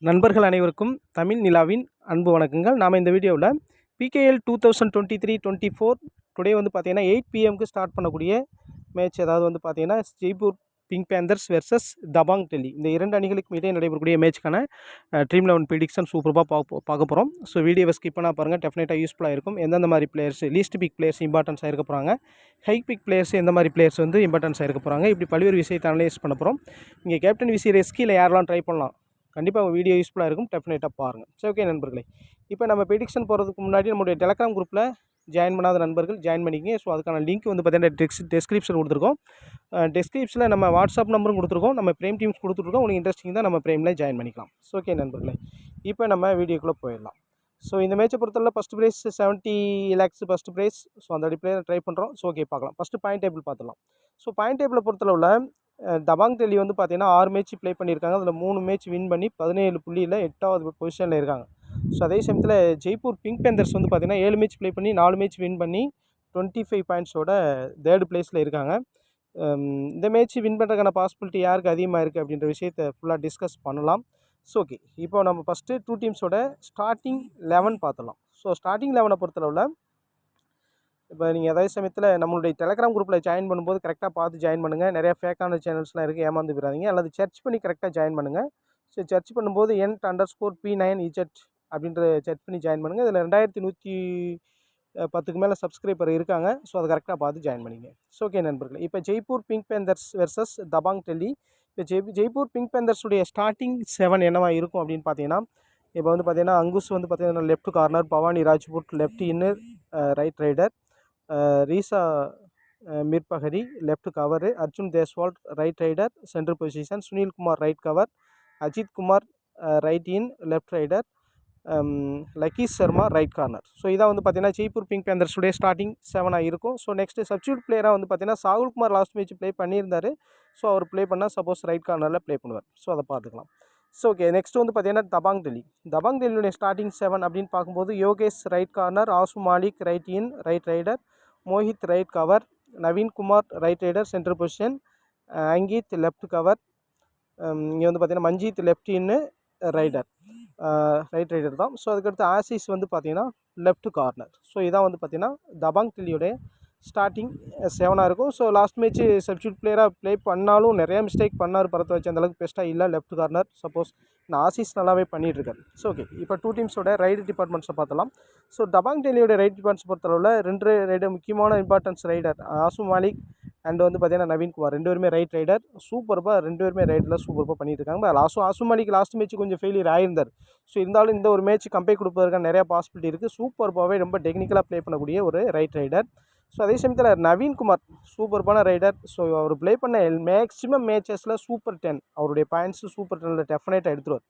நண்பர்கள் அனைவருக்கும் தமிழ் நிலாவின் அன்பு வணக்கங்கள். நாம் இந்த வீடியோவில் பிகேஎல் 2023-24 டுடே வந்து பார்த்தீங்கன்னா 8 PM ஸ்டார்ட் பண்ணக்கூடிய மேட்ச். அதாவது வந்து பார்த்தீங்கன்னா Jaipur pink panthers versus Dabangg Delhi, இந்த இரண்டு அணிகளுக்கும் இடையே நடைபெறக்கூடிய மேட்ச்க்கான ட்ரீம் 11 ப்ரிடிக்ஷன் சூப்பராக பார்க்க போகிறோம். ஸோ வீடியோவை ஸ்கிப் பண்ணால் பாருங்கள், டெஃபினட்டாக யூஸ்ஃபுல்லாக இருக்கும். எந்தெந்த மாதிரி பிளேயர்ஸ், லீஸ்ட் பிக் பிளேயர்ஸ் இம்பார்ட்டன்ஸாக இருக்க போகிறாங்க, ஹை பிக் பிளேயர்ஸ் எந்த மாதிரி பிளேயர்ஸ் வந்து இம்பார்ட்டன்ஸாக இருக்க போகிறாங்க, இப்படி பல்வேறு விஷயத்தை அனலைஸ் பண்ண போகிறோம். இங்கே கேப்டன் விசி ரெஸ்கியில் யாரெல்லாம் ட்ரை பண்ணலாம், கண்டிப்பாக உங்கள் வீடியோ யூஸ்ஃபுல்லாக இருக்கும், டெஃபினட்டாக பாருங்கள். சரி, ஓகே நண்பர்களே. இப்போ நம்ம ப்ரிடிக்ஷன் போகிறதுக்கு முன்னாடி நம்மளுடைய டெலகிராம் குரூப்பில் ஜாயின் பண்ணாத நண்பர்கள் ஜாயின் பண்ணிக்கிங்க. ஸோ அதுக்கான லிங்க் வந்து பார்த்தீங்கன்னா டெஸ்கிரிப்ஷன் கொடுத்துருக்கோம். டெஸ்கிரிப்ஷனில் நம்ம வாட்ஸ்அப் நம்பரும் கொடுத்துருக்கோம், நம்ம பிரேம் டீம்ஸ் கொடுத்துருக்கோம். உங்களுக்கு இன்ட்ரெஸ்டிங் தான், நம்ம பிரேமில் ஜாயின் பண்ணிக்கலாம். ஸோ ஓகே நண்பர்களே, இப்போ நம்ம வீடியோக்குள்ளே போயிடலாம். ஸோ இந்த மேட்சை பொறுத்தவரை first prize 70 lakhs first prize. So அந்த அடிப்படையில் ட்ரை பண்ணுறோம். ஸோ ஓகே, பார்க்கலாம். ஃபஸ்ட்டு பாயிண்ட் டேபிள் பார்த்துடலாம். ஸோ பாயிண்ட் டேபிளை பொறுத்தளவில் தபாங் டெல்லி வந்து பார்த்தீங்கன்னா 6 மேட்ச் ப்ளே பண்ணியிருக்காங்க. அதில் 3 மேட்ச் வின் பண்ணி 17 புள்ளியில் 8வது பொசிஷனில் இருக்காங்க. ஸோ அதே சமயத்தில் ஜெய்ப்பூர் பிங்க் பேந்தர்ஸ் வந்து பார்த்தீங்கன்னா 7 மேட்ச் ப்ளே பண்ணி 4 மேட்ச் வின் பண்ணி 25 பாயிண்ட்ஸோட 3rd பிளேஸில் இருக்காங்க. இந்த மேட்ச் வின் பண்ணுறதுக்கான பாசிபிலிட்டி யாருக்கு அதிகமாக இருக்குது அப்படின்ற விஷயத்தை ஃபுல்லாக டிஸ்கஸ் பண்ணலாம். ஸோ ஓகே, இப்போ நம்ம ஃபஸ்ட்டு 2 டீம்ஸோட ஸ்டார்டிங் 11 பார்த்துடலாம். ஸோ ஸ்டார்டிங் 11 பொறுத்தளவில் இப்போ நீங்கள் அதே சமயத்தில் நம்மளுடைய டெலகிராம் குரூப்பில் ஜாயின் பண்ணும்போது கரெக்டாக பார்த்து ஜாயின் பண்ணுங்கள். நிறையா ஃபேக்கான சேனல்ஸ்லாம் இருக்குது, ஏமாந்து போயிடாதீங்க. அல்லது சர்ச் பண்ணி கரெக்டாக ஜாயின் பண்ணுங்கள். ஸோ சர்ச் பண்ணும்போது ent_p9ez அப்படின்ற சர்ச் பண்ணி ஜாயின் பண்ணுங்கள். இதில் 2110க்கு மேலே சப்ஸ்கிரைபர் இருக்காங்க. ஸோ அதை கரெக்டாக பார்த்து ஜாயின் பண்ணிங்க. ஸோ ஓகே நண்பர்களே, இப்போ Jaipur pink panthers versus Dabangg Delhi. இப்போ ஜெய்ப்பூர் பிங்க் பேந்தர்ஸுடைய ஸ்டார்டிங் 7 என்னவா இருக்கும் அப்படின்னு பார்த்தீங்கன்னா, இப்போ வந்து பார்த்தீங்கன்னா அங்குஸ் வந்து பார்த்தீங்கன்னா left corner, Bhavani Rajput left inner right raider, Reza Mirbahari left cover, Arjun Deshwal right raider central position, Sunil Kumar right cover, Ajith Kumar right in left raider, Lakkish Sharma right corner. So இதான் வந்து பார்த்தீங்கன்னா ஜெய்ப்பூர் பிங்க் பேந்தர்ஸுடைய ஸ்டார்டிங் 7 இருக்கும். ஸோ நெக்ஸ்ட்டு சப்ஸ்டியூட் பிளேயராக வந்து பார்த்தீங்கன்னா Sahul Kumar last match play பண்ணியிருந்தார். So அவர் play பண்ணால் சப்போஸ் ரைட் கார்னரில் ப்ளே பண்ணுவார். ஸோ அதை பார்த்துக்கலாம். ஸோ ஓகே, நெக்ஸ்ட் வந்து பார்த்தீங்கன்னா தபாங் டெல்லியுடைய ஸ்டார்டிங் 7 அப்படின்னு பார்க்கும்போது Yogesh right corner, Ashu Malik right in right raider, Mohit right cover, Naveen Kumar right raider central position, Ankit left cover, இங்கே வந்து பார்த்தீங்கன்னா Manjeet left in right raider தான். ஸோ அதுக்கடுத்து ஆசிஸ் வந்து பார்த்தீங்கன்னா லெஃப்ட் கார்னர். ஸோ இதான் வந்து பார்த்தீங்கன்னா தபாங் டெல்லியோடைய ஸ்டார்டிங் 7 இருக்கும். ஸோ லாஸ்ட் மேட்ச்சு சப்ஸ்டியூட் பிளேயராக ப்ளே பண்ணாலும் நிறையா மிஸ்டேக் பண்ணார், பரத்தை வச்சு அந்தளவுக்கு பெஸ்ட்டாக இல்லை லெஃப்ட் கார்னர். சப்போஸ் நான் ஆசிஸ் நல்லாவே பண்ணிகிட்ருக்காரு. ஸோ ஓகே, இப்போ 2 டீம்ஸோட ரைட் டிபார்ட்மெண்ட்ஸை பார்த்தலாம். ஸோ தபாங் டெல்லியோட ரைட் டிபார்ட்மெண்ட்ஸ் பொறுத்தளவில் 2 ரைடர் முக்கியமான இம்பார்ட்டன்ஸ் ரைடர், ஆசு மாலிக் அண்ட் வந்து பார்த்தீங்கன்னா நவீன் குமார், 2 பேருமே ரைட் ரைடர். சூப்பராக 2 பேருமே ரைடில் சூப்பராக பண்ணிட்டு இருக்காங்க. ஆசு மாலிக் லாஸ்ட் மேட்ச் கொஞ்சம் ஃபெயிலியர் ஆயிருந்தார். ஸோ இருந்தாலும் இந்த ஒரு மேட்ச் கம்பேக் கொடுப்பதற்கான நிறையா பாசிபிலிட்டி இருக்குது. சூப்பராகவே ரொம்ப டெக்னிக்கலாக ப்ளே பண்ணக்கூடிய ஒரு ரைட் ரைடர். ஸோ அதே சமயத்தில் நவீன் குமார் சூப்பர்பான ரைடர். ஸோ அவர் ப்ளே பண்ண மேக்ஸிமம் மேட்சஸில் சூப்பர் 10, அவருடைய பாயிண்ட்ஸு சூப்பர் 10ல் டெஃபினட்டாக எடுத்துருவார்.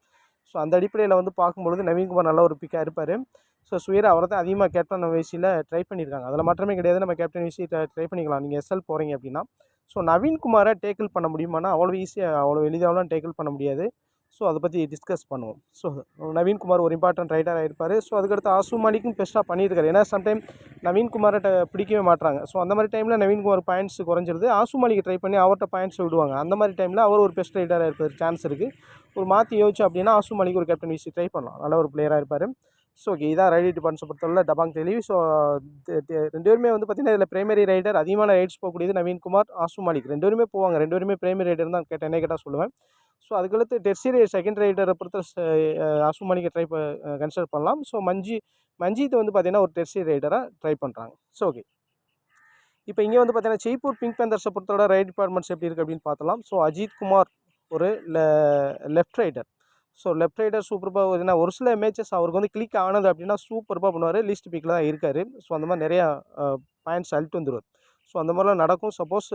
ஸோ அந்த அடிப்படையில் வந்து பார்க்கும்பொழுது நவீன்குமார் நல்ல ஒரு பிக்காக இருப்பார். ஸோ சுயரா அவரை தான் அதிகமாக கேப்டன் விசியில் ட்ரை பண்ணியிருக்காங்க. அதில் மாற்றமே கிடையாது, நம்ம கேப்டன் விசி ட்ரை பண்ணிக்கலாம் நீங்கள் எஸ்எல் போகிறீங்க அப்படின்னா. ஸோ நவீன்குமாரை டேக்கிள் பண்ண முடியுமானா அவ்வளோ ஈஸியாக அவ்வளோ எளிதாகலாம் டேக்கிள் பண்ண முடியாது. ஸோ அதை பற்றி டிஸ்கஸ் பண்ணுவோம். ஸோ நவீன்குமார் ஒரு இம்பார்ட்டன்ட் ரைடராக இருப்பார். ஸோ அதுக்கடுத்து ஆசு மாலிக்கும் பெஸ்ட்டாக பண்ணியிருக்காரு. ஏன்னா சம்டைம் நவீன்குமார்கிட்ட பிடிக்கவே மாட்டாங்க. ஸோ அந்த மாதிரி டைமில் நவீன்குமார் பாயிண்ட்ஸ் குறைஞ்சிருது, ஆசு மாலிக் ட்ரை பண்ணி அவர்கிட்ட பாயிண்ட்ஸ் விடுவாங்க. அந்த மாதிரி டைமில் அவர் ஒரு பெஸ்ட் ரைடராக இருப்பார் சான்ஸ் இருக்குது. ஒரு மாற்றி யோசிச்சு அப்படின்னா ஆசு மாலிக் ஒரு கேப்டன் விசி ட்ரை பண்ணலாம், நல்ல ஒரு பிளேயராக இருப்பார். ஸோ ஓகே, இதான் ரைட் டிபார்ட்மெண்ட்ஸை பொறுத்தவரை தபாங் டெல்லி. ஸோ 2 பேருமே வந்து பார்த்திங்கன்னா இதில் பிரைமரி ரைடர் அதிகமான ரைட்ஸ் போகக்கூடியது நவீன்குமார், ஆசு மாலிக் 2 பேருமே போவாங்க. 2 பேருமே பிரைமரி ரைடர் தான் என்ன கேட்டால் சொல்லுவேன். ஸோ அதுக்கடுத்து டெர்சியரி செகண்ட் ரைடரை பொறுத்த ஆசு மாலிக்கை கன்சிடர் பண்ணலாம். ஸோ மஞ்சித்தை வந்து பார்த்திங்கன்னா ஒரு டெர்சியரி ரைடராக ட்ரை பண்ணுறாங்க. ஸோ ஓகே, இப்போ இங்கே வந்து பார்த்தீங்கன்னா ஜெய்ப்பூர் பிங்க் பேந்தர்ஸை பொறுத்தவரை ரைட் டிபார்ட்மெண்ட்ஸ் எப்படி இருக்குது அப்படின்னு பார்த்தலாம். ஸோ அஜித் குமார் ஒரு left rider. So left rider சூப்பராக, ஏன்னா ஒரு சில மேட்சஸ் அவருக்கு வந்து கிளிக் ஆனது அப்படின்னா சூப்பராக பண்ணுவார், லீஸ்ட் பிக்கில் தான் இருக்கார். ஸோ அந்த மாதிரி நிறையா பாயிண்ட்ஸ் அழிட்டு வந்துடுவார். ஸோ அந்த மாதிரிலாம் நடக்கும். சப்போஸ்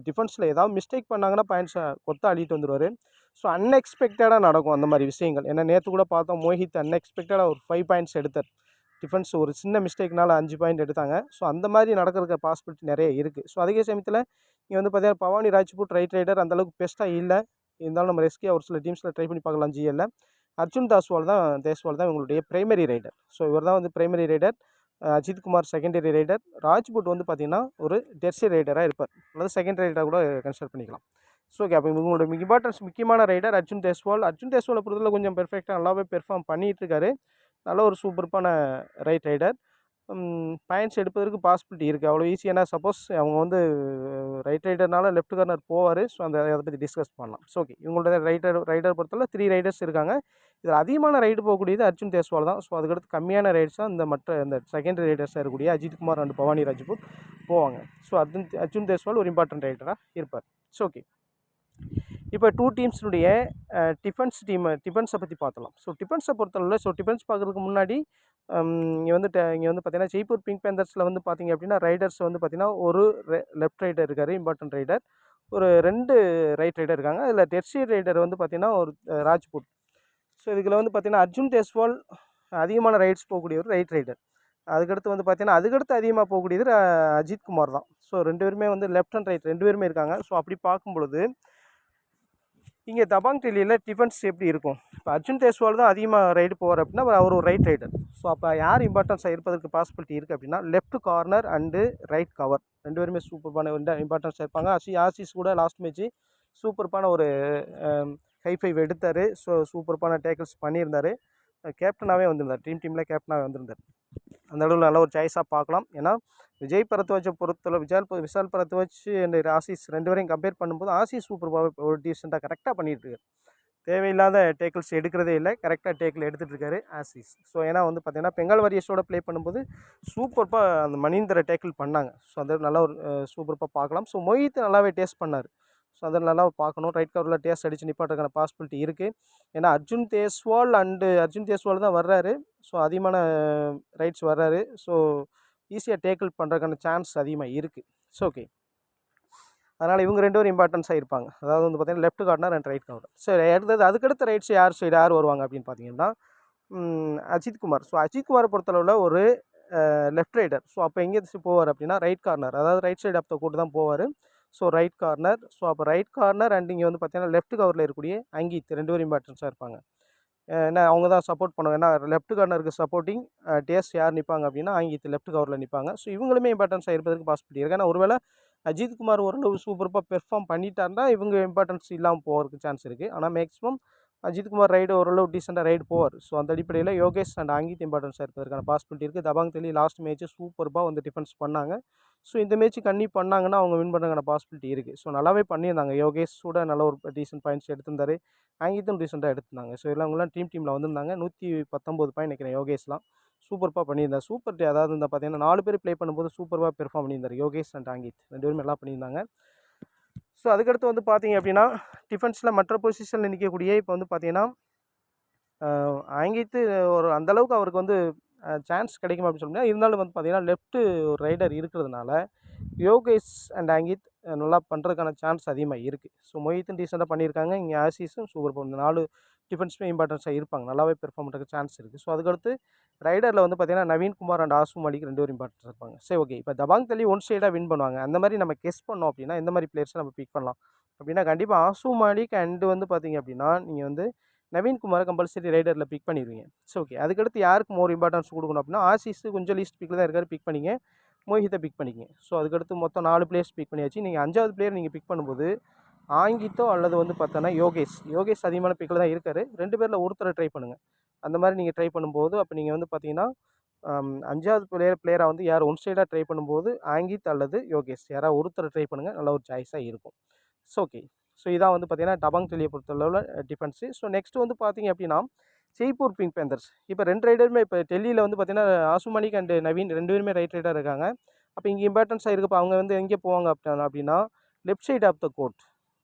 டிஃபென்ஸில் ஏதாவது மிஸ்டேக் பண்ணாங்கன்னா பாயிண்ட்ஸை அழிட்டு வந்துடுவார். ஸோ அன்எக்ஸ்பெக்டடாக நடக்கும் அந்த மாதிரி விஷயங்கள். ஏன்னா நேற்று கூட பார்த்தோம், மோஹித் அன்எக்ஸ்பெக்டடாக ஒரு 5 பாயிண்ட்ஸ் எடுத்தார். டிஃபென்ஸ் ஒரு சின்ன மிஸ்டேக்னால 5 பாயிண்ட் எடுத்தாங்க. ஸோ அந்த மாதிரி நடக்கிறதுக்கு பாசிபிலிட்டி நிறைய இருக்குது. ஸோ அதே சமயத்தில் இங்கே வந்து பார்த்தீங்கன்னா பவானி ராஜ்புட் ரைட் ரைடர் அந்தளவுக்கு பெஸ்ட்டாக இல்லை. இருந்தாலும் நம்ம ரெஸ்கியாக ஒரு சில டீம்ஸில் ட்ரை பண்ணி பார்க்கலாம் ஜிஎல்ல. அர்ஜுன் தேஸ்வால் தான் இவங்களுடைய பிரைமரி ரைடர். ஸோ இவர் தான் வந்து primary raider. Ajith Kumar secondary raider. Rajput வந்து பார்த்திங்கன்னா ஒரு டெர்சியரி ரைடராக இருப்பார், அதாவது செகண்ட் ரைடராக கூட கன்சிடர் பண்ணிக்கலாம். ஸோ ஓகே, அப்போ இவங்களோட முக்கியமான ரைடர் அர்ஜுன் தேஸ்வால். அர்ஜுன் தேஸ்வாலை பொறுத்தவரை கொஞ்சம் பெர்ஃபெக்டாக நல்லாவே பெர்ஃபார்ம் பண்ணிகிட்டு இருக்காரு. நல்ல ஒரு சூப்பர்பான ரைடர். பாயிண்ட்ஸ் எடுப்பதற்கு பாசிபிலிட்டி இருக்குது, அவ்வளோ ஈஸி. ஏன்னா சப்போஸ் அவங்க வந்து ரைடர்னால லெஃப்ட் கார்னர் போவார். ஸோ அதை பற்றி டிஸ்கஸ் பண்ணலாம். ஸோ ஓகே, இவங்களோட ரைடர் பொறுத்தவரை 3 ரைடர்ஸ் இருக்காங்க. இதில் அதிகமான ரைடு போகக்கூடியது அர்ஜுன் தேஸ்வால் தான். ஸோ அதுக்கடுத்து கம்மியான ரைட்ஸ் தான் இந்த செகண்டரி ரைடர்ஸாக இருக்கக்கூடிய அஜித் குமார் அண்ட் பவானி ராஜ்புத் போவாங்க. ஸோ அர்ஜுன் தேஸ்வால் ஒரு இம்பார்ட்டன்ட் ரைடராக இருப்பார். ஸோ ஓகே, இப்போ 2 டீம்ஸுடைய டிஃபென்ஸை பற்றி பார்த்தலாம். ஸோ டிஃபென்ஸை பொறுத்தளவில் டிஃபென்ஸ் பார்க்குறதுக்கு முன்னாடி இங்கே வந்து பார்த்தீங்கன்னா ஜெய்ப்பூர் பிங்க் பேந்தர்ஸில் வந்து பார்த்திங்க அப்படின்னா ரைடர்ஸ் வந்து பார்த்திங்கன்னா ஒரு லெஃப்ட் ரைடர் இருக்கார், இம்பார்ட்டன்ட் ரைடர். ஒரு 2 ரைட் ரைடர் இருக்காங்க. அதில் டெர்ஷியரி ரைடர் வந்து பார்த்திங்கன்னா ஒரு ராஜ்புட். ஸோ இதுல வந்து பார்த்திங்கன்னா அர்ஜுன் தேஸ்வால் அதிகமான ரைட்ஸ் போகக்கூடிய ஒரு ரைட் ரைடர். அதுக்கடுத்து வந்து பார்த்திங்கன்னா அதுக்கடுத்து அதிகமாக போகக்கூடியது அஜித் குமார் தான். ஸோ 2 பேருமே வந்து லெஃப்ட் அண்ட் ரைட் 2 பேருமே இருக்காங்க. ஸோ அப்படி பார்க்கும்பொழுது இங்கே தபாங் டெல்லியில் டிஃபென்ஸ் எப்படி இருக்கும்? இப்போ அர்ஜுன் தேஸ்வால் தான் அதிகமாக ரைடு போவார் அப்படின்னா அவர் ஒரு ரைட் ரைடர். ஸோ அப்போ யார் இம்பார்ட்டன்ஸாக இருப்பதற்கு பாசிபிலிட்டி இருக்குது அப்படின்னா left corner and right cover 2 பேருமே சூப்பர்பான இம்பார்ட்டன்ஸாக இருப்பாங்க. ஆசிஸ் கூட லாஸ்ட் மேட்ச்சு சூப்பர்பான ஒரு ஹை-ஃபைவ் எடுத்தார். ஸோ சூப்பர்பான டேக்கிள்ஸ் பண்ணியிருந்தார். கேப்டனாகவே வந்திருந்தார், டீமில் கேப்டனாகவே வந்திருந்தார். அந்த அளவில் நல்ல ஒரு சாய்ஸாக பார்க்கலாம். ஏன்னா விஜய் பரத்வாஜை பொறுத்தளவு விஷால் பரத்வாஜ் அண்ட் ஆசிஸ் 2 பேரையும் கம்பேர் பண்ணும்போது ஆசிஸ் சூப்பர்பாக ஒரு டீசெண்டாக கரெக்டாக பண்ணிகிட்டு இருக்காரு. தேவையில்லாத டேக்கிள்ஸ் எடுக்கிறதே இல்லை, கரெக்டாக டேக்கிள் எடுத்துகிட்டு இருக்காரு ஆசிஸ். ஸோ ஏன்னா வந்து பார்த்திங்கன்னா பெங்கால் வாரியர்ஸோட ப்ளே பண்ணும்போது சூப்பர்பாக அந்த மணிந்தரை டேக்கிள் பண்ணாங்க. ஸோ அது நல்லா ஒரு சூப்பர்பாக பார்க்கலாம். ஸோ மொய்த் நல்லாவே டேஸ்ட் பண்ணார். ஸோ அதை நல்லா பார்க்கணும். ரைட் கவரில் டேஸ்ட் அடித்து நிப்பாட்டுறதுக்கான பாசிபிலிட்டி இருக்குது. ஏன்னா அர்ஜுன் தேஸ்வால் தான் வர்றாரு. ஸோ அதிகமான ரைட்ஸ் வர்றாரு. ஸோ ஈஸியாக டேக்கிள் பண்ணுறதுக்கான சான்ஸ் அதிகமாக இருக்குது. ஸோ ஓகே, அதனால் இவங்க 2 பேரும் இம்பார்ட்டன்ஸாக இருப்பாங்க. அதாவது வந்து பார்த்திங்கன்னா left corner and right corner. சரி, அதுக்கடுத்த ரைட்ஸ் யார் வருவாங்க அப்படின்னு பார்த்தீங்கன்னா அஜித் குமார். ஸோ அஜித் குமாரை பொறுத்தளவில் ஒரு லெஃப்ட் ரைடர். ஸோ அப்போ எங்கே போவார் அப்படின்னா ரைட் கார்னர், அதாவது right side of the court தான் போவார். So right corner. ஸோ அப்போ ரைட் கார்னர் அண்ட் இங்கே வந்து பார்த்திங்கன்னா லெஃப்ட் கவரில் இருக்கக்கூடிய அங்கீத் 2 பேரும் இம்பார்ட்டன்ஸாக இருப்பாங்க. ஏன்னா அவங்க தான் சப்போர்ட் பண்ணுவாங்க. ஏன்னா லெஃப்ட் கார்னருக்கு சப்போர்ட்டிங் டேஸ் யார் நிற்பாங்க அப்படின்னா அங்கீத் லெஃப்ட் கவரில் நிற்பாங்க. ஸோ இவங்களுமே இம்பார்ட்டன்ஸாக இருப்பதற்கு பாசிபிலிட்டி இருக்குது. ஏன்னா ஒருவேளை அஜித் குமார் ஓரளவு சூப்பராக பெர்ஃபார்ம் பண்ணிட்டாருன்னா இவங்க இம்பார்ட்டன்ஸ் இல்லாமல் போகிறதுக்கு சான்ஸ் இருக்குது. ஆனால் மேக்ஸிமம் அஜித் குமார் ரைடு ஓரளவு டீசெண்டாக ரைடு போவார். ஸோ அந்த அடிப்படையில் யோகேஷ் அண்ட் அங்கீத் இம்பார்ட்டன்ஸாக இருப்பதற்கான பாசிபிலிட்டி இருக்குது. தபாங் டெல்லி லாஸ்ட் மேட்ச்சு சூப்பராக வந்து டிஃபென்ஸ் பண்ணாங்க. ஸோ இந்த மேட்ச்சு பண்ணாங்கன்னா அவங்க வின் பண்ணுறதுக்கான பாசிபிலிட்டி இருக்குது. ஸோ நல்லாவே பண்ணியிருந்தாங்க. யோகேஷ் கூட நல்ல ஒரு டீசென்ட் பாயிண்ட்ஸ் எடுத்திருந்தார். அங்கீத்தும் ரீசெண்டாக எடுத்திருந்தாங்க. ஸோ இவங்களாம் டீமில் வந்திருந்தாங்க. 119 பாயிண்ட் நினைக்கிறேன் யோகேஷ்லாம். சூப்பராக பண்ணியிருந்தார். அதாவது இந்த பார்த்தீங்கன்னா 4 பேர் ப்ளே பண்ணும்போது சூப்பராக பெர்ஃபார்ம் பண்ணியிருந்தார் யோகேஷ் அண்ட் அங்கீத் 2 பேரும் நல்லா பண்ணியிருந்தாங்க. ஸோ அதுக்கடுத்து வந்து பார்த்தீங்க அப்படின்னா டிஃபென்ஸில் மற்ற பொசிஷனில் நிற்கக்கூடிய இப்போ வந்து பார்த்தீங்கன்னா அங்கீத்து ஒரு அந்தளவுக்கு அவருக்கு வந்து சான்ஸ் கிடைக்கும் அப்படின்னு சொன்னால் இருந்தாலும் வந்து பார்த்திங்கன்னா லெஃப்ட்டு ஒரு ரைடர் இருக்கிறதுனால யோகேஷ் அண்ட் அங்கீத் நல்லா பண்ணுறதுக்கான சான்ஸ் அதிகமாக இருக்குது. ஸோ மொய்த்தும் டீசெண்டாக பண்ணியிருக்காங்க. இங்கே ஆசிஸும் சூப்பர் இந்த 4 டிஃபென்ஸுமே இம்பார்ட்டன்ஸாக இருப்பாங்க. நல்லாவே பெர்ஃபார்ம் பண்ணுறதுக்கு சான்ஸ் இருக்குது. ஸோ அதுக்கடுத்து ரைடரில் வந்து பார்த்திங்கன்னா நவீன்குமார் அண்ட் ஆசு மாலிக் 2 பேரும் இம்பார்ட்டன்ஸ் இருப்பாங்க. சரி ஓகே, இப்போ தபாங் டெல்லி ஒன் சைடாக வின் பண்ணுவாங்க. அந்த மாதிரி நம்ம கெஸ் பண்ணோம் அப்படின்னா எந்த மாதிரி பிளேயர்ஸை நம்ம பிக் பண்ணலாம் அப்படின்னா கண்டிப்பாக ஆசு மாலிக் அண்டு வந்து பார்த்திங்க அப்படின்னா நீங்கள் வந்து நவீன்குமாரை கம்பல்சரி ரைடரில் பிக் பண்ணிடுவீங்க. ஸோ ஓகே, அதுக்கடுத்து யாருக்கு மோர் இம்பார்ட்டன்ஸ் கொடுக்கணும் அப்படின்னா ஆசிஸ் கொஞ்சம் லீஸ்ட் பிக்கில் தான் இருக்கார், பிக் பண்ணிங்க. மோஹித்தை பிக் பண்ணிக்கங்க. ஸோ அதுக்கடுத்து மொத்தம் 4 பிளேயர்ஸ் பிக் பண்ணியாச்சு. நீங்கள் 5வது பிளேயர் நீங்கள் பிக் பண்ணும்போது ஆங்கித்தோ அல்லது வந்து பார்த்தோன்னா யோகேஷ் அதிகமான பிக்கில் தான் இருக்கார். 2 பேரில் ஒருத்தரை ட்ரை பண்ணுங்கள். அந்த மாதிரி நீங்கள் ட்ரை பண்ணும்போது அப்போ நீங்கள் வந்து பார்த்தீங்கன்னா 5வது பிளேயராக வந்து யார் ஒன் சைடாக ட்ரை பண்ணும்போது ஆங்கித் அல்லது யோகேஷ் யாராவது ஒருத்தரை ட்ரை பண்ணுங்கள், நல்ல ஒரு சாய்ஸாக இருக்கும். ஸோ ஓகே, ஸோ இதான் வந்து பார்த்தீங்கன்னா தபாங் டெல்லியை பொறுத்தளவில் டிஃபென்ஸு. ஸோ நெக்ஸ்ட் வந்து பார்த்தீங்க அப்படின்னா ஜெய்ப்பூர் பிங்க் பேந்தர்ஸ். இப்போ 2 ரைடருமே இப்போ டெல்லியில் வந்து பார்த்தீங்கன்னா ஆசு மாலிக் அண்ட் நவீன் 2 பேருமே ரைட் ரைடராக இருக்காங்க. அப்போ இங்கே இம்பார்ட்டன்ஸாக இருக்கப்போ அவங்க வந்து எங்கே போவாங்க அப்படின்னா left side of the court.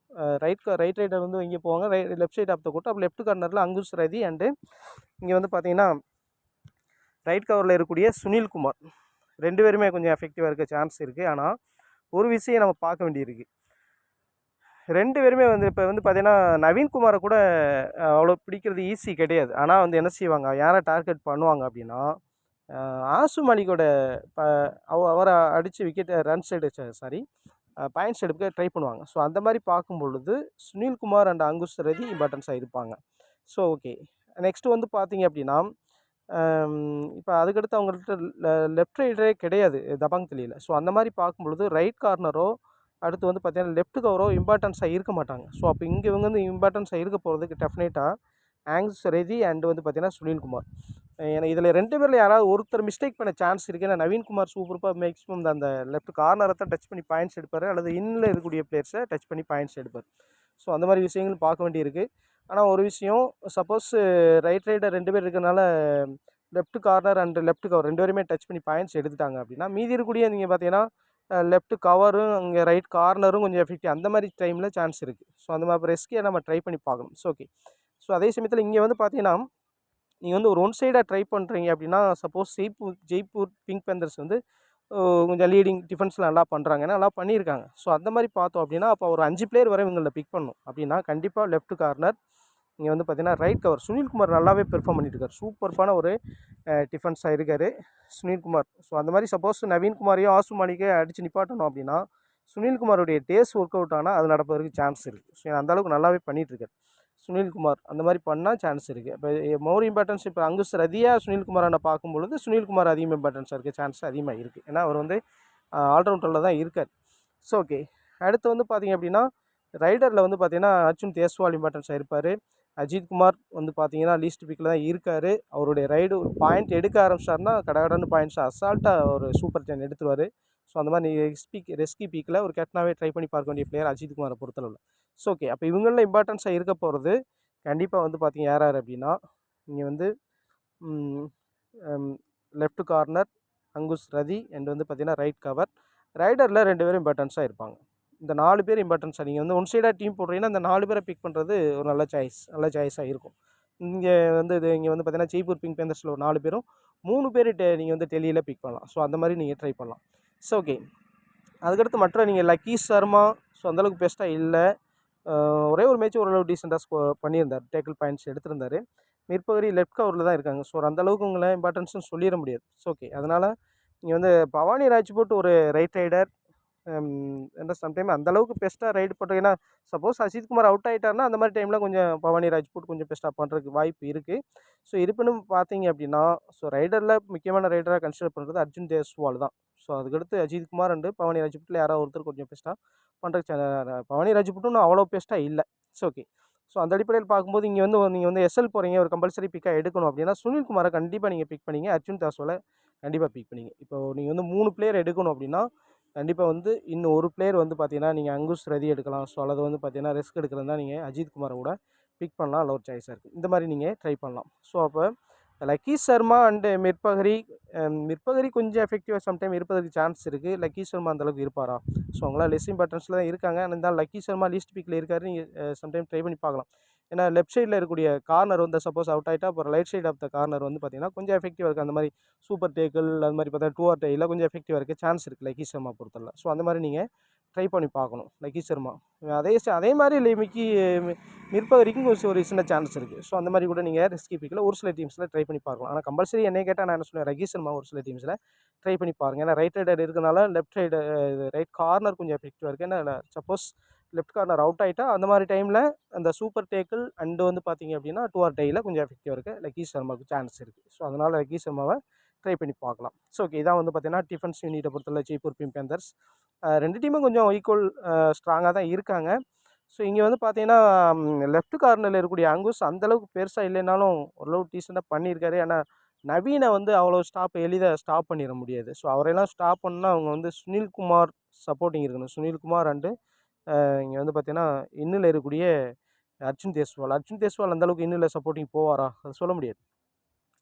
Right raider வந்து எங்கே போவாங்க left side of the court. அப்போ லெஃப்ட் கார்னரில் அங்குஷ் ரதி அண்டு இங்கே வந்து பார்த்தீங்கன்னா ரைட் கவரில் இருக்கக்கூடிய சுனில் குமார் 2 பேருமே கொஞ்சம் எஃபெக்டிவாக இருக்க சான்ஸ் இருக்குது. ஆனால் ஒரு விஷயம் நம்ம பார்க்க வேண்டியிருக்கு. 2 பேருமே வந்து இப்போ வந்து பார்த்தீங்கன்னா நவீன்குமாரை கூட அவ்வளோ பிடிக்கிறது ஈஸி கிடையாது. ஆனால் வந்து என்ன செய்வாங்க, யாரை டார்கெட் பண்ணுவாங்க அப்படின்னா ஆசு மாலிக்கோட அவரை அடித்து விக்கெட் ரன்ஸ் பாயிண்ட்ஸ் எடுக்க ட்ரை பண்ணுவாங்க. ஸோ அந்த மாதிரி பார்க்கும் பொழுது சுனில்குமார் அண்ட் அங்குஷ் ரதி இம்பார்ட்டன்ஸாக இருப்பாங்க. ஸோ ஓகே, நெக்ஸ்ட்டு வந்து பார்த்தீங்க அப்படின்னா இப்போ அதுக்கடுத்து அவங்கள்ட்ட லெஃப்ட் ரைடரே கிடையாது தபாங் டெல்லியில். ஸோ அந்த மாதிரி பார்க்கும்பொழுது ரைட் கார்னரோ அடுத்து வந்து பார்த்தீங்கன்னா லெஃப்ட் கவரோ இம்பார்ட்டன்ஸாக இருக்க மாட்டாங்க. ஸோ அப்போ இங்கே இவங்க வந்து இம்பார்ட்டன்ஸாக இருக்க போகிறதுக்கு டெஃபினட்டாக ஆங்ஸ் ரெதி அண்ட் வந்து பார்த்தீங்கன்னா சுனில்குமார். ஏன்னா இதில் 2 பேரில் யாராவது ஒருத்தர் மிஸ்டேக் பண்ண சான்ஸ் இருக்குது. ஏன்னா நவீன்குமார் சூப்பராக மேக்ஸிமம் அந்த லெஃப்ட் கார்னரை தான் டச் பண்ணி பாயிண்ட்ஸ் எடுப்பார், அல்லது இன்னில் இருக்கக்கூடிய பிளேயர்ஸை டச் பண்ணி பாயிண்ட்ஸ் எடுப்பார். ஸோ அந்த மாதிரி விஷயங்கள் பார்க்க வேண்டியிருக்கு. ஆனால் ஒரு விஷயம், சப்போஸ் ரைட் ரைடர் 2 பேர் இருக்கிறனால left corner and left cover 2 பேருமே டச் பண்ணி பாயிண்ட்ஸ் எடுத்துட்டாங்க அப்படின்னா, மீதி இருக்கக்கூடிய நீங்கள் பார்த்தீங்கன்னா லெஃப்ட் கவரும் இங்கே ரைட் கார்னரும் கொஞ்சம் எஃபெக்டிவ் அந்த மாதிரி டைமில் சான்ஸ் இருக்குது. ஸோ அந்த மாதிரி ரிஸ்க்கே நம்ம ட்ரை பண்ணி பார்க்கணும். So okay. ஸோ அதே சமயத்தில் இங்கே வந்து பார்த்தீங்கன்னா நீங்கள் வந்து ஒரு ஒன் சைடாக ட்ரை பண்ணுறீங்க அப்படின்னா, சப்போஸ் ஜெய்ப்பூர் பிங்க் பேந்தர்ஸ் வந்து கொஞ்சம் லீடிங் டிஃபென்ஸில் நல்லா பண்ணுறாங்க, நல்லா பண்ணியிருக்காங்க. ஸோ அந்த மாதிரி பார்த்தோம் அப்படின்னா, அப்போ ஒரு 5 பிளேயர் வரை இவங்களை பிக் பண்ணணும் அப்படின்னா, கண்டிப்பாக லெஃப்ட் கார்னர், இங்கே வந்து பார்த்தீங்கன்னா ரைட் கவர் சுனில்குமார் நல்லாவே பெர்ஃபார்ம் பண்ணிட்டு இருக்கார். சூப்பர்பான ஒரு டிஃபென்ஸாக இருக்கார் சுனில்குமார். ஸோ அந்த மாதிரி சப்போஸ் நவீன்குமாரையும் ஆசு மாலிக்கே அடித்து நிப்பாட்டணும் அப்படின்னா, சுனில்குமாருடைய டேஸ் ஒர்க் அவுட் ஆனால் அது நடப்பதற்கு சான்ஸ் இருக்குது. ஸோ அந்தளவுக்கு நல்லாவே பண்ணிகிட்ருக்கார் சுனில்குமார். அந்த மாதிரி பண்ணால் சான்ஸ் இருக்குது. இப்போ மோர் இம்பார்ட்டன்ஸ் இப்போ அங்குஸ் ரதியா சுனில்குமாரை பார்க்கும்பொழுது சுனில்குமார் அதிகம் இம்பார்ட்டன்ஸாக இருக்க சான்ஸ் அதிகமாக இருக்குது. ஏன்னா அவர் வந்து ஆல்ரவுண்டரில் தான் இருக்கார். So okay. அடுத்து வந்து பார்த்திங்க அப்படின்னா ரைடரில் வந்து பார்த்திங்கன்னா அர்ஜுன் தேஸ்வால் இம்பார்ட்டன்ஸாக இருப்பார். அஜித்குமார் வந்து பார்த்தீங்கன்னா லீஸ்ட் பிக்கில் தான் இருக்கார். அவருடைய ரைடு பாயிண்ட் எடுக்க ஆரம்பிச்சார்னா கடகடன்னு பாயிண்ட்ஸ் அசால்ட்டாக ஒரு சூப்பர் 10 எடுத்துருவார். ஸோ அந்த மாதிரி ரெஸ்கி பீக்கில் ஒரு கேப்டனாகவே ட்ரை பண்ணி பார்க்க வேண்டிய பிளேயர் அஜித்குமாரை பொறுத்தளவில். So okay. அப்போ இவங்களில் இம்பார்ட்டன்ஸாக இருக்க போகிறது கண்டிப்பாக வந்து பார்த்தீங்க யார் அப்படின்னா, இங்கே வந்து left corner Angus Rati and வந்து பார்த்தீங்கன்னா ரைட் கவர். ரைடரில் 2 பேரும் இம்பார்ட்டன்ஸாக இருப்பாங்க. இந்த 4 பேர் இம்பார்ட்டன்ஸாக நீங்கள் வந்து ஒன் சைடாக டீம் போடுறீங்கன்னா இந்த 4 பேரை பிக் பண்ணுறது ஒரு நல்ல சாய்ஸாக இருக்கும். இங்கே வந்து இங்கே வந்து பார்த்தீங்கன்னா ஜெய்ப்பூர் பிங்க் பேந்தர்ஸில் ஒரு 4 பேரும் 3 பேர் நீங்கள் வந்து டெல்லியில் பிக் பண்ணலாம். ஸோ அந்த மாதிரி நீங்கள் ட்ரை பண்ணலாம். So okay. அதுக்கடுத்து மற்ற நீங்கள் லக்கி சர்மா ஸோ அந்தளவுக்கு பெஸ்ட்டாக இல்லை. ஒரே ஒரு மேட்ச் ஓரளவு டீசெண்டாக பண்ணியிருந்தார், டேக்கிள் பாயிண்ட்ஸ் எடுத்திருந்தார். மிற்பகுதி லெஃப்ட் கவரில் தான் இருக்காங்க. ஸோ அந்தளவுக்கு உங்களை இம்பார்ட்டன்ஸ்னு சொல்லிட முடியாது. So okay. அதனால் நீங்கள் வந்து பவானி ராஜ்புட் ஒரு ரைட் ரைடர் ஏன்னா சம்டைம் அந்தளவுக்கு பெஸ்ட்டாக ரைடு பண்ணுறோம். ஏன்னா சப்போஸ் அஜித்குமார் அவுட் ஆகிட்டார்னா அந்த மாதிரி டைமில் கொஞ்சம் பவானி ராஜ்புட் கொஞ்சம் பெஸ்ட்டாக பண்ணுறதுக்கு வாய்ப்பு இருக்குது. ஸோ இருப்பினும் பார்த்தீங்க அப்படின்னா ஸோ ரைடரில் முக்கியமான ரைடராக கன்சிடர் பண்ணுறது அர்ஜுன் தேஸ்வால் தான். ஸோ அதுக்கடுத்து அஜித்குமார் அண்டு பவானி ராஜ்புட்டில் யாராவது ஒருத்தர் கொஞ்சம் பெஸ்ட்டாக பண்ணுறதுக்கு பவானி ராஜ்புட்டும் அவ்வளோ பெஸ்ட்டாக இல்லை. So okay. ஸோ அந்த அடிப்படையில் பார்க்கும்போது இங்கே வந்து நீங்கள் வந்து எஸ்எல் போகிறீங்க, ஒரு கம்பல்சரி பிக்காக எடுக்கணும் அப்படின்னா சுனில்குமாரை கண்டிப்பாக நீங்கள் பிக் பண்ணிங்க. அர்ஜுன் தேஸ்வாலை கண்டிப்பாக பிக் பண்ணிங்க. இப்போ நீங்கள் வந்து 3 பிளேயர் எடுக்கணும் அப்படின்னா கண்டிப்பாக வந்து இன்னும் ஒரு பிளேயர் வந்து பார்த்தீங்கன்னா நீங்கள் அங்குஸ் ரதி எடுக்கலாம். ஸோ அல்லது வந்து பார்த்தீங்கன்னா ரிஸ்க் எடுக்கிறதா நீங்கள் அஜித்குமாரை கூட பிக் பண்ணலாம். நல்ல ஒரு சாய்ஸாக இருக்குது. இந்த மாதிரி நீங்கள் ட்ரை பண்ணலாம். ஸோ அப்போ லக்கி சர்மா அண்டு மிற்பகரி கொஞ்சம் எஃபெக்டிவாக சம்டைம் இருப்பதற்கு சான்ஸ் இருக்குது. லக்கி சர்மா அந்தளவுக்கு இருப்பாரா? ஸோ அவங்களாம் லெஸ் இம்பார்ட்டன்ஸில் தான் இருக்காங்க. இருந்தாலும் லக்கி சர்மா லீஸ்ட் பிக்கில் இருக்காரு. நீங்கள் சம்டைம் ட்ரை பண்ணி பார்க்கலாம். ஏன்னா லெஃப்ட் சைடில் இருக்கக்கூடிய கார்னர் வந்து சப்போஸ் அவுட் ஆகிட்டா அப்புறம் right side of the corner வந்து பார்த்தீங்கன்னா கொஞ்சம் எஃபெக்டிவாக இருக்குது. அந்த மாதிரி சூப்பர் டேக்கிள் அது மாதிரி பார்த்தா 2 ஆர் டையில் கொஞ்சம் எஃபெக்டிவாக இருக்க சான்ஸ் இருக்குது லக்கி சர்மா பொறுத்தவரை. ஸோ அந்த மாதிரி நீங்கள் ட்ரை பண்ணி பார்க்கணும் லக்கி சர்மா. அதே மாதிரி மிற்பகரிக்கும் ஒரு சின்ன சான்ஸ் இருக்குது. ஸோ அந்த மாதிரி கூட நீங்கள் ரிஸ்கி பிக்கில் ஒரு சில டீம்ஸில் ட்ரை பண்ணி பார்க்கலாம். ஆனால் கம்பல்சரி என்னை கேட்டால் நான் என்ன சொல்லுவேன், லக்கி சர்மா ஒரு சில டீம்ஸில் ட்ரை பண்ணி பாருங்கள். ஏன்னா ரைட் ரைடர் இருக்கிறனால ரைட் கார்னர் கொஞ்சம் எஃபெக்டிவாக இருக்குது. ஏன்னா சப்போஸ் லெஃப்ட் கார்னர் அவுட் ஆகிட்டா அந்த மாதிரி டைமில் அந்த சூப்பர் டேக்கிள் அண்டு வந்து பார்த்தீங்க அப்படின்னா 2 ஆர் டையில் கொஞ்சம் எஃபெக்டிவாக இருக்குது. லக்கி சர்மாவுக்கு சான்ஸ் இருக்குது. ஸோ அதனால் லக்கி சர்மாவை ட்ரை பண்ணி பார்க்கலாம். So okay. இதான் வந்து பார்த்தீங்கன்னா டிஃபென்ஸ் யூனிட்டை பொறுத்தவரை ஜெய்ப்பூர் பிங்க் பேந்தர்ஸ் 2 டீமும் கொஞ்சம் ஈக்குவல் ஸ்ட்ராங்காக தான் இருக்காங்க. ஸோ இங்கே வந்து பார்த்தீங்கன்னா லெஃப்ட் கார்னரில் இருக்கக்கூடிய அங்குஸ் அந்தளவுக்கு பெருசாக இல்லைனாலும் ஓரளவு டீசெண்டாக பண்ணியிருக்காரு. ஏன்னா நவீனை வந்து அவ்வளோ எளிதாக ஸ்டாப் பண்ணிட முடியாது. ஸோ அவரையெல்லாம் ஸ்டாப் பண்ணால் அவங்க வந்து சுனில்குமார் சப்போர்ட்டிங் இருக்கணும். சுனில்குமார் அண்டு இங்கே வந்து பார்த்தீங்கன்னா இன்னில் இருக்கக்கூடிய அர்ஜுன் தேஸ்வால் அந்தளவுக்கு இன்னில் சப்போர்ட்டிங் போவாரா? அது சொல்ல முடியாது.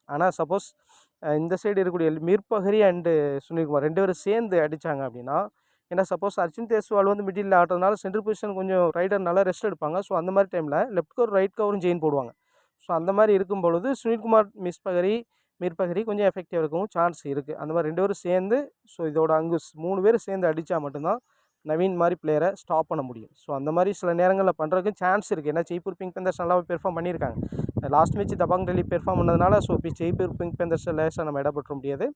ஆனால் சப்போஸ் இந்த சைடு இருக்கக்கூடிய மிற்பகரி அண்டு சுனில்குமார் 2 பேரும் சேர்ந்து அடித்தாங்க அப்படின்னா, ஏன்னா சப்போஸ் அர்ஜுன் தேஸ்வால் வந்து மிடில் ஆடுறதுனால சென்ட்ரல் பொசிஷன் கொஞ்சம் ரைடர் நல்லா ரெஸ்ட் எடுப்பாங்க. ஸோ அந்த மாதிரி டைமில் லெஃப்ட் கவர் ரைட் கவரும் ஜெயின் போடுவாங்க. ஸோ அந்த மாதிரி இருக்கும் பொழுது சுனில்குமார் மிற்பகரி கொஞ்சம் எஃபெக்டிவாக இருக்கவும் சான்ஸ் இருக்குது. அந்த மாதிரி 2 பேரும் சேர்ந்து ஸோ இதோட அங்குஸ் 3 பேர் சேர்ந்து அடித்தா மட்டும்தான் நவீன் மாதிரி பிளேயரை ஸ்டாப் பண்ண முடியும். ஸோ அந்த மாதிரி சில நேரங்களில் பண்ணுறதுக்கு சான்ஸ் இருக்குது. ஏன்னா ஜெய்ப்பூர் பிங்க் பேந்தர்ஸ் நல்லாவே பெர்ஃபார்ம் பண்ணியிருக்காங்க. Last match Dabangg Delhi perform பண்ணதுனால ஸோ இப்போ ஜெய்ப்பூர் பிங்க் பேந்தர்ஸை லேசாக நம்ம இடப்பற்ற முடியாது.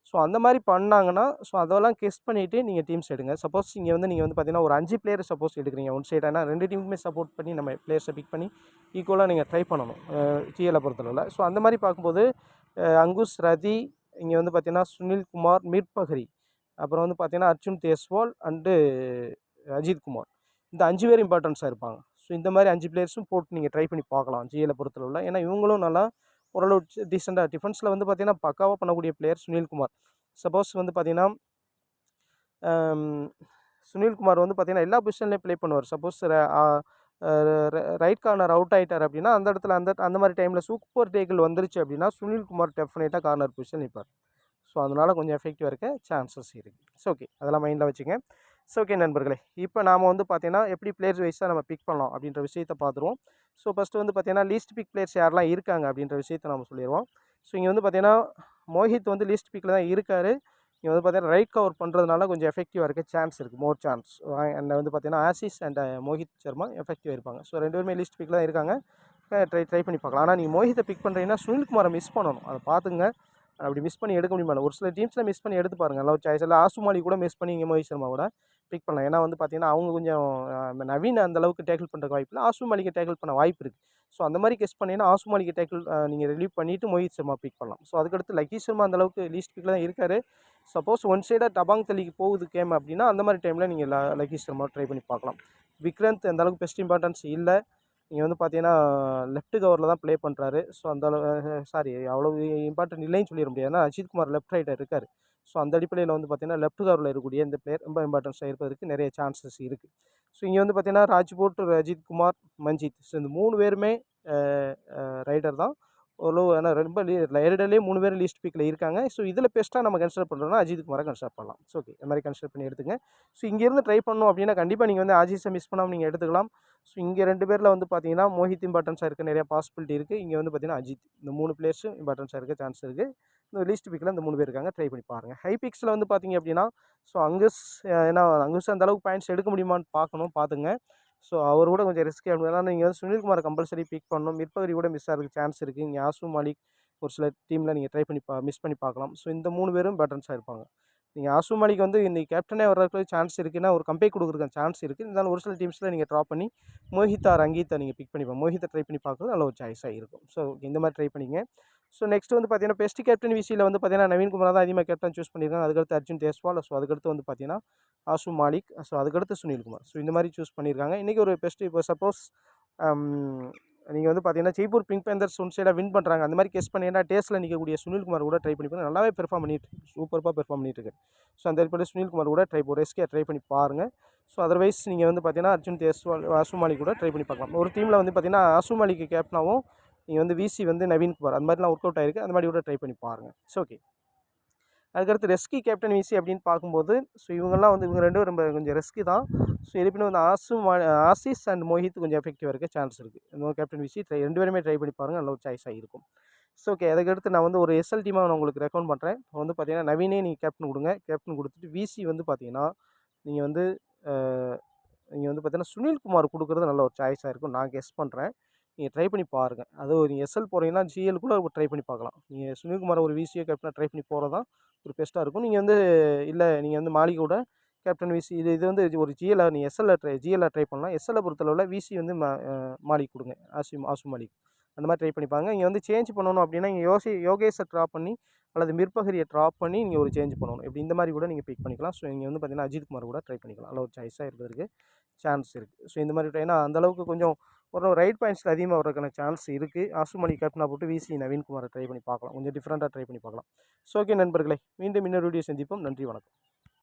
ஸோ அந்த மாதிரி பண்ணாங்கன்னா ஸோ அதெல்லாம் கெஸ் பண்ணிவிட்டு நீங்கள் டீம்ஸ் எடுங்க. சப்போஸ் நீங்கள் வந்து பார்த்தீங்கன்னா ஒரு 5 பிளேயர் சப்போஸ் எடுக்கிறீங்க ஒன் சைடானா 2 டீமுக்குமே சப்போர்ட் பண்ணி நம்ம பிளேயர்ஸை பிக் பண்ணி ஈக்குவலாக நீங்கள் ட்ரை பண்ணணும் டிஎலை பொறுத்தளவில். ஸோ அந்த மாதிரி பார்க்கும்போது அங்குஸ் ரதி, இங்கே வந்து பார்த்தீங்கன்னா சுனில்குமார், மிற்பகரி, அப்புறம் வந்து பார்த்தீங்கன்னா அர்ஜுன் தேஸ்வால் அண்டு அஜித்குமார். இந்த 5 பேர் இம்பார்ட்டன்ஸாக இருப்பாங்க. ஸோ இந்த மாதிரி 5 பிளேயர்ஸும் போட்டு நீங்கள் ட்ரை பண்ணி பார்க்கலாம் ஜிஎல பொறுத்தளவுல. ஏன்னா இவங்களும் நல்லா ஓரளவு டீசெண்டாக டிஃபென்ஸில் வந்து பார்த்தீங்கன்னா பக்காவாக பண்ணக்கூடிய பிளேயர் சுனில்குமார். சப்போஸ் வந்து பார்த்தீங்கன்னா சுனில்குமார் வந்து பார்த்தீங்கன்னா எல்லா பொசிஷன்லேயும் ப்ளே பண்ணுவார். சப்போஸ் ரைட் கார்னர் அவுட் ஆகிட்டார் அப்படின்னா அந்த இடத்துல அந்த மாதிரி டைமில் சூப்பர் டேக்கிள் வந்துருச்சு அப்படின்னா சுனில்குமார் டெஃபினட்டாக கார்னர் பொசிஷன் நிற்பார். ஸோ அதனால் கொஞ்சம் எஃபெக்டிவாக இருக்க சான்சஸ் இருக்குது. ஸோ ஓகே, அதெல்லாம் மைண்டில் வச்சுங்க. ஸோ ஓகே நண்பர்களே, இப்போ நாம் வந்து பார்த்தீங்கன்னா எப்படி பிளேயர்ஸ் வைஸாக நம்ம பிக் பண்ணலாம் அப்படின்ற விஷயத்தை பார்த்துருவோம். ஸோ ஃபஸ்ட்டு வந்து பார்த்தீங்கன்னா லீஸ்ட் பிக் பிளேயர்ஸ் யாரெல்லாம் இருக்காங்க அப்படின்ற விஷயத்தை நம்ம சொல்லிடுவோம். ஸோ இங்கே வந்து பார்த்தீங்கன்னா மோஹித் வந்து லீஸ்ட் பிக்கில் தான் இருக்கார். இங்கே வந்து பார்த்தீங்கன்னா ரைட் கவர் பண்ணுறதுனால கொஞ்சம் எஃபெக்டிவாக இருக்க சான்ஸ் இருக்குது, மோர் சான்ஸ். அண்ட் வந்து பார்த்தீங்கன்னா ஆசிஸ் அண்ட் மோஹித் சர்மா எஃபெக்டிவாக இருப்பாங்க. ஸோ 2 பேருமே லீஸ்ட் பிக்கில் தான் இருக்காங்க. ட்ரை பண்ணி பார்க்கலாம். ஆனால் நீங்கள் மோஹித்தை பிக் பண்ணுறீங்கன்னா சுனில்குமாரை மிஸ் பண்ணணும், அதை பார்த்துங்க. அப்படி மிஸ் பண்ணி எடுக்க முடியுமா? ஒரு சில டீம்ஸில் மிஸ் பண்ணி எடுத்து பாருங்கள், நல்லா சாய்ஸ். இல்லை ஆசுமாலி கூட மிஸ் பண்ணி இங்கே மோஹித் சர்மா கூட பிக் பண்ணலாம். ஏன்னா வந்து பார்த்தீங்கன்னா அவங்க கொஞ்சம் நவீன் அந்த அளவுக்கு டேக்கிள் பண்ணுறதுக்கு வாய்ப்பு இல்லை, ஆசுமாலிக்கு டேக்கிள் பண்ண வாய்ப்பு இருக்குது. ஸோ அந்த மாதிரி கெஸ் பண்ணிங்கன்னா ஆசுமாலிக்கு டேக்கிள் நீங்கள் ரிலீவ் பண்ணிவிட்டு மோஹித் சர்மா பிக் பண்ணலாம். ஸோ அதுக்கடுத்து லக்கி சர்மா அந்த அளவுக்கு லீஸ்ட் பிக்கில் தான் இருக்கார். சப்போஸ் ஒன் சைடாக டபாங் தலிக்கு போகுது கேம் அப்படின்னா அந்த மாதிரி டைமில் நீங்கள் லக்கி சர்மா ட்ரை பண்ணி பார்க்கலாம். விக்ரந்த் அந்த அளவுக்கு பெஸ்ட் இம்பார்ட்டன்ஸ் இல்லை. நீங்கள் வந்து பார்த்தீங்கன்னா லெஃப்ட் கவரில் தான் ப்ளே பண்ணுறாரு. ஸோ அந்த அவ்வளோ இம்பார்ட்டன்ட் இல்லைன்னு சொல்லிட முடியாது. ஏன்னா அஜித்குமார் லெஃப்ட் ரைட்டர் இருக்கார். ஸோ அந்த அடிப்படையில் வந்து பார்த்தீங்கன்னா லெஃப்ட் கவரில் இருக்கக்கூடிய இந்த பிளேயர் ரொம்ப இம்பார்ட்டன்ஸாக இருப்பதற்கு நிறைய சான்சஸ் இருக்குது. ஸோ இங்கே வந்து பார்த்தீங்கன்னா ராஜ்கோட், அஜித்குமார், மஞ்சித். ஸோ இந்த 3 பேருமே ரைடர் தான். ஓரளவு ஆனால் ரொம்ப ரைடர்லேயே 3 பேர் லீஸ்ட் பிக்கில் இருக்காங்க. ஸோ இதில் பெஸ்ட்டாக நம்ம கன்சிடர் பண்ணுறோம்னா அஜித்குமாரை கன்சிடர் பண்ணலாம். ஸோ ஓகே, இந்த மாதிரி கன்சிடர் பண்ணி எடுத்துங்க. ஸோ இங்கேருந்து ட்ரை பண்ணணும் அப்படின்னா கண்டிப்பாக நீங்கள் வந்து ஆஜிஸை மிஸ் பண்ணாமல் நீங்கள் எடுத்துக்கலாம். ஸோ இங்கே 2 பேரில் வந்து பார்த்தீங்கன்னா மோஹித் இம்பார்ட்டன்ஸாக இருக்க நிறைய பாசிபிலிட்டி இருக்குது. இங்கே வந்து பார்த்தீங்கன்னா அஜித், இந்த 3 பிளேயர்ஸும் இம்பார்ட்டன்ஸாக இருக்க சான்ஸ் இருக்குது. இந்த லீஸ்ட் பிக்கில் இந்த 3 பேர் இருக்காங்க, ட்ரை பண்ணி பாருங்கள். ஹை பிக்ஸில் வந்து பார்த்தீங்க அப்படின்னா ஸோ அங்குஸ், ஏன்னா அங்குஸ் அந்த அளவுக்கு பாயிண்ட்ஸ் எடுக்க முடியுமான்னு பார்த்துங்க. ஸோ அவர் கூட கொஞ்சம் ரிஸ்க் ஆகும். ஏன்னா நீங்கள் வந்து சுனில்குமாரை கம்பல்சரி பிக் பண்ணணும். மிற்பகுதி கூட மிஸ் ஆகிறதுக்கு சான்ஸ் இருக்குது. இங்கே ஆசு மாலிக் ஒரு சில டீமில் நீங்கள் ட்ரை பண்ணி மிஸ் பண்ணி பார்க்கலாம். ஸோ இந்த 3 பேரும் பேட்டர்ன்ஸாக இருப்பாங்க. நீங்கள் ஆசு மாலிக் வந்து இன்றைக்கி கேப்டனே வர்றதுக்கு சான்ஸ் இருக்குன்னா ஒரு கம்பேக் கொடுக்குறதுக்கு சான்ஸ் இருக்குது. இருந்தாலும் ஒரு சில டீம்ஸில் நீங்கள் ட்ராப் பண்ணி மோஹித் ஆர் அங்கீத்தை நீங்கள் பிக் பண்ணிப்போம். மோஹித்தை ட்ரை பண்ணி பார்க்குறது நல்ல ஒரு சாய்ஸாக இருக்கும். ஸோ இந்த மாதிரி ட்ரை பண்ணிங்க. ஸோ நெக்ஸ்ட் வந்து பார்த்தீங்கன்னா பெஸ்ட் கேப்டன் விசியில் வந்து பார்த்தீங்கன்னா நவீன்குமார் தான் அதிகமாக கேப்டன் சூஸ் பண்ணியிருக்காங்க. அதுக்கடுத்து அர்ஜுன் தேஸ்வால். ஸோ அதுக்கடுத்து வந்து பார்த்தீங்கன்னா ஆசு மாலிக். ஸோ அதுக்கடுத்து சுனில்குமார். ஸோ இந்த மாதிரி சூஸ் பண்ணியிருக்காங்க. இன்றைக்கி ஒரு பெஸ்ட்டு இப்போ சப்போஸ் நீங்கள் வந்து பார்த்தீங்கன்னா ஜெய்ப்பூர் பிங்க் பேந்தர்ஸ் ஒன் சைடாக வின் பண்ணுறாங்க, அந்த மாதிரி கெஸ் பண்ணிங்கன்னா டேஸ்ட்டில் நிற்கக்கூடிய சுனில்குமார் கூட ட்ரை பண்ணி நல்லாவே பெர்ஃபார்ம் பண்ணிட்டு சூப்பராக பெர்ஃபார்ம் பண்ணிட்டு இருக்கு. ஸோ அந்த அடிப்படையில் சுனில்குமார் கூட ரெஸ்கே ட்ரை பண்ணி பாருங்கள். ஸோ அதர்வைஸ் நீங்கள் வந்து பார்த்தீங்கன்னா அர்ஜுன் தேஸ்வால், ஆசு மாலிக் கூட ட்ரை பண்ணி பார்க்கலாம். ஒரு டீமில் வந்து பார்த்தீங்கன்னா ஆசு மாலிக்கு கேப்டனாகவும் நீங்கள் வந்து விசி வந்து நவீன்குமார் அந்த மாதிரிலாம் ஒர்க் அவுட் ஆயிருக்கு. அந்த மாதிரி கூட ட்ரை பண்ணி பாருங்கள். ஸோ ஓகே, அதுக்கடுத்து ரெஸ்கி கேப்டன் விசி அப்படின்னு பார்க்கும்போது ஸோ இவங்கெல்லாம் வந்து இவங்க 2 ரொம்ப கொஞ்சம் ரெஸ்கி தான். ஸோ இருப்பினும் வந்து ஆசிஸ் அண்ட் மோஹித் கொஞ்சம் எஃபெக்டிவாக இருக்க சான்ஸ் இருக்குது. இந்த கேப்டன் விசி 2 பேருமே ட்ரை பண்ணி பாருங்கள், நல்ல ஒரு சாய்ஸாக இருக்கும். ஸோ ஓகே, அதுக்கடுத்து நான் வந்து ஒரு எஸ்எல் டீமாக நான் உங்களுக்கு ரெக்கமெண்ட் பண்ணுறேன். வந்து பார்த்தீங்கன்னா நவீனே நீங்கள் கேப்டன் கொடுங்க. கேப்டன் கொடுத்துட்டு விசி வந்து பார்த்தீங்கன்னா நீங்கள் வந்து பார்த்தீங்கன்னா சுனில்குமார் கொடுக்குறது நல்ல ஒரு சாய்ஸாக இருக்கும் நான் கெஸ் பண்ணுறேன். நீங்கள் ட்ரை பண்ணி பாருங்கள். அதுவும் நீங்கள் எஸ்எல் போகிறீங்கன்னா ஜிஎல் கூட ட்ரை பண்ணி பார்க்கலாம். நீங்கள் சுனில்குமார் ஒரு விசிஓ கேப்டனாக ட்ரை பண்ணி போகிறது தான் ஒரு பெஸ்ட்டாக இருக்கும். நீங்கள் வந்து இல்லை நீங்கள் வந்து மாலிக் கூட கேப்டன் விசி இது வந்து ஒரு ஜிஎல்ல நீங்கள் ஜிஎல்ல ட்ரை பண்ணலாம். எஸ்எல்லை பொறுத்தளவில் விசி வந்து மாலிக் கொடுங்க, ஆசு மாலிக் அந்த மாதிரி ட்ரை பண்ணி பாருங்க. இங்கே வந்து சேஞ்ச் பண்ணணும் அப்படின்னா இங்கே யோகேஷை ட்ராப் பண்ணி அல்லது மிற்பகிரியை ட்ராப் பண்ணி நீங்கள் ஒரு சேஞ்ச் பண்ணணும். இப்படி இந்த மாதிரி கூட நீங்கள் பிக் பண்ணிக்கலாம். ஸோ இங்கே வந்து பார்த்தீங்கன்னா அஜித்குமார் கூட ட்ரை பண்ணிக்கலாம். நல்ல ஒரு சாய்ஸாக இருக்கிறதுக்கு சான்ஸ் இருக்குது. ஸோ இந்த மாதிரி ஏன்னா அந்தளவுக்கு கொஞ்சம் ஒரு ரைட் பாயிண்ட்ஸில் அதிகமாக வரதுக்கான சான்ஸ் இருக்குது. ஆசு மாலிக் கேப்டனாக போட்டு விசி நவீன்குமாரை ட்ரை பண்ணி பார்க்கலாம். கொஞ்சம் டிஃப்ரெண்ட்டாக ட்ரை பண்ணி பார்க்கலாம். ஸோ ஓகே நண்பர்களே, மீண்டும் இன்னொரு வீடியோ சந்திப்போம். நன்றி, வணக்கம்.